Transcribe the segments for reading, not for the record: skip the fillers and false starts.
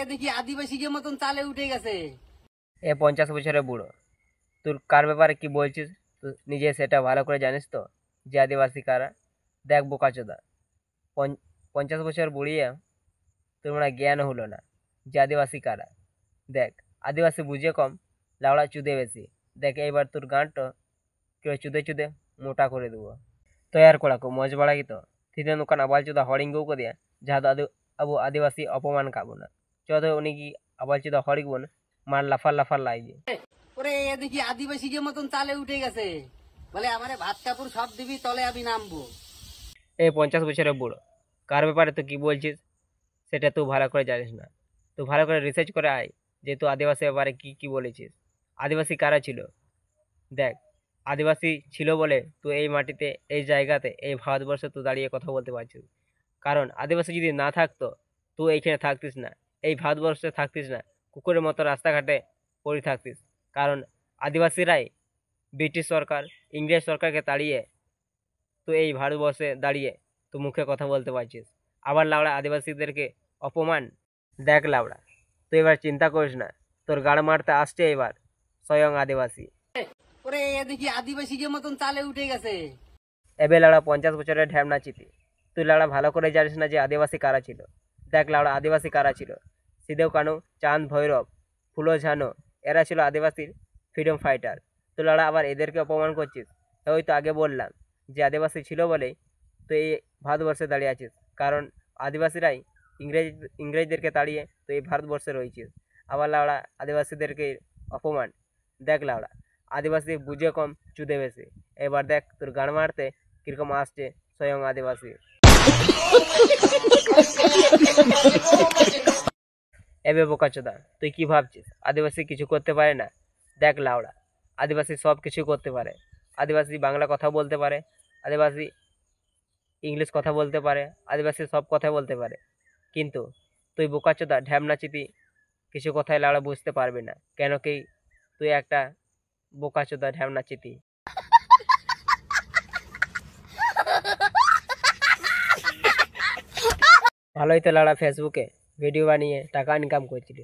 দেখি আদিবাসীকে মতন চালে উঠে গেছে। 50 বছরের বুড়ো, তোর কার ব্যাপারে কি বলছিস? তুই নিজে সেটা ভালো করে জানিস তো যে আদিবাসী কারা? দেখ বোকাচোদা, 50 বছর বুড়িয়ে তোর মানে জ্ঞান হলো না যে আদিবাসী কারা। দেখ, আদিবাসী বুঝে কম, লাউড়া চুদে বেশি। দেখ এইবার তোর গাঁটটা কেউ চুদে চুদে মোটা করে দেবো। তৈয়ার করাকো মজ বাড়াই তো থিদে নোকান আবাল চুদা হরিঙ্গও को दिया जहाँ दादू अब आदिवासी अपमान काबू ना चौदह उन्हीं की आबाल चुदा हरिंग बोन मार लाफार लाफार लाई जे। ওরে দেখি আদিবাসীকে মতন চালে উঠে গেছে, বলে আমারে ভাত কাপড় সব দিবি তলে আমি নামবো। 50 বছরের বুড়ো, কার ব্যাপারে তুই কি বলছিস সেটা তুই ভালো করে জানিস না। তুই ভালো করে রিসার্চ করে আয় যে তুই আদিবাসী ব্যাপারে কি কি বলেছিস। আদিবাসী কারা ছিল? দেখ, আদিবাসী ছিল বলে তুই এই মাটিতে, এই জায়গাতে, এই ভারতবর্ষে তুই দাঁড়িয়ে কথা বলতে পারছিস। কারণ আদিবাসী যদি না থাকতো তুই এইখানে থাকতিস না, এই ভারতবর্ষে থাকতিস না, কুকুরের মতো রাস্তাঘাটে পড়ে থাকতিস। কারণ আদিবাসীরাই ব্রিটিশ সরকার, ইংরেজ সরকারকে তাড়িয়ে তুই এই ভারতবর্ষে দাঁড়িয়ে তুই মুখে কথা বলতে পারছিস। আবার লাউড়া আদিবাসীদেরকে অপমান। দেখ লাউড়া, তুই এবার চিন্তা করিস না, তোর গাড় মারতে আসছে এবার স্বয়ং আদিবাসী। ওরে দেখি আদিবাসীকে মতন চালে উঠে গেছে। এবে লাউড়া 50 বছরের ঢ্যামনা চিতি, তুই লাউড়া ভালো করে জানিস না যে আদিবাসী কারা ছিল। দেখ লাউড়া, আদিবাসী কারা ছিল? সিদেও কানু, চাঁদ ভৈরব, ফুলো ঝানো, এরা ছিল আদিবাসীর ফ্রিডম ফাইটার। তুই লাউড়া আবার এদেরকে অপমান করছিস। ওই তো আগে বললাম যে আদিবাসী ছিল বলেই তুই এই ভারতবর্ষে দাঁড়িয়ে আছিস। কারণ আদিবাসীরাই ইংরেজদেরকে তাড়িয়ে তুই এই ভারতবর্ষে রয়েছিস। আবার লাউড়া আদিবাসীদেরকে অপমান। দেখ লাউড়া, আদিবাসী বুঝে কম চুদে বেশি। এবার দেখ তোর গান মারতে কিরকম আসছে স্বয়ং আদিবাসী। এবে বোকাচোদা, তুই কি ভাবছিস আদিবাসী কিছু করতে পারে না? দেখ লাউড়া, আদিবাসী সব কিছু করতে পারে। আদিবাসী বাংলা কথা বলতে পারে, আদিবাসী ইংলিশ কথা বলতে পারে, আদিবাসী সব কথা বলতে পারে। কিন্তু তুই বোকাচোদা ঢ্যামনা চিতি কিছু কথাই লাউড়া বুঝতে পারবি না। কেন কি তুই একটা বোকাচোদা ঢ্যামনা চিতি। ভালোই তো লাউড়া ফেসবুকে ভিডিও বানিয়ে টাকা ইনকাম করছিলি।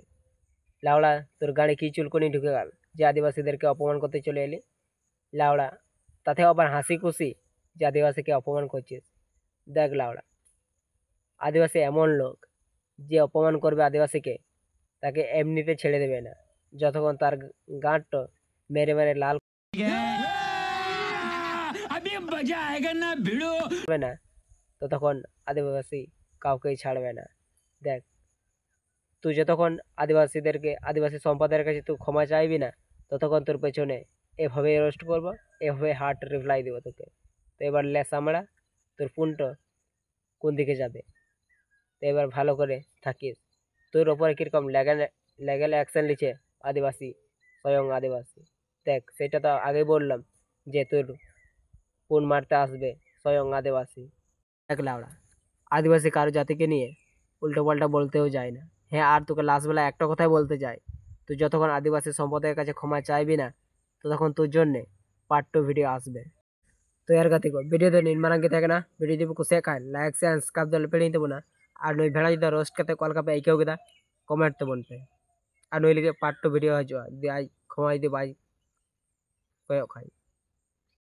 লাউড়া তোর গাড়ি কি চুলকুনি ঢুকে গেল যে আদিবাসীদেরকে অপমান করতে চলে এলি? লাউড়া তাতে আবার হাসি খুশি যে আদিবাসীকে অপমান করছিস। দেখ লাউড়া, আদিবাসী এমন লোক যে অপমান করবে আদিবাসীকে তাকে এমনিতে ছেড়ে দেবে না, যতক্ষণ তার গাঁটটা মেরে মেরে লাল হবে না ততক্ষণ আদিবাসী কাউকেই ছাড়বে না। দেখ, তুই যতক্ষণ আদিবাসী সম্প্রদায়ের কাছে তুই ক্ষমা চাইবি না ততক্ষণ তোর পেছনে এভাবে রোস্ট করবো, এভাবে হার্ট রিপ্লাই দেবো তোকে। তো এবার লেস আমরা তোর পুনটা কোন দিকে যাবে, তো এবার ভালো করে থাকিস। তোর ওপরে কিরকম লেগেল অ্যাকশন নিচ্ছে আদিবাসী, স্বয়ং আদিবাসী। দেখ, সেটা তো আগেই বললাম যে তোর পুন মারতে আসবে স্বয়ং আদিবাসী। দেখ লাউড়া, আদিবাসী কারো জাতিকে নিয়ে উল্টো পাল্টা বলতেও যায় না। হ্যাঁ, আর তোকে লাস্ট বেলা একটা কথাই বলতে চাই, তুই যতক্ষণ আদিবাসী সম্প্রদায়ের কাছে ক্ষমা চাইবি না ততক্ষণ তোর জন্যে পার্ট 2 ভিডিও আসবে। तो यार गति को वीडियो तो निर्माण के ना वीडियो को से खाए लाइक से सब्सक्राइब दल पे नहीं तो ना और नई भेड़ा जो रोस्ट करते कल का पे एक होगा कमेंट तो बोलते और नई पार्ट 2 वीडियो है जो खमाई दे भाई खाई।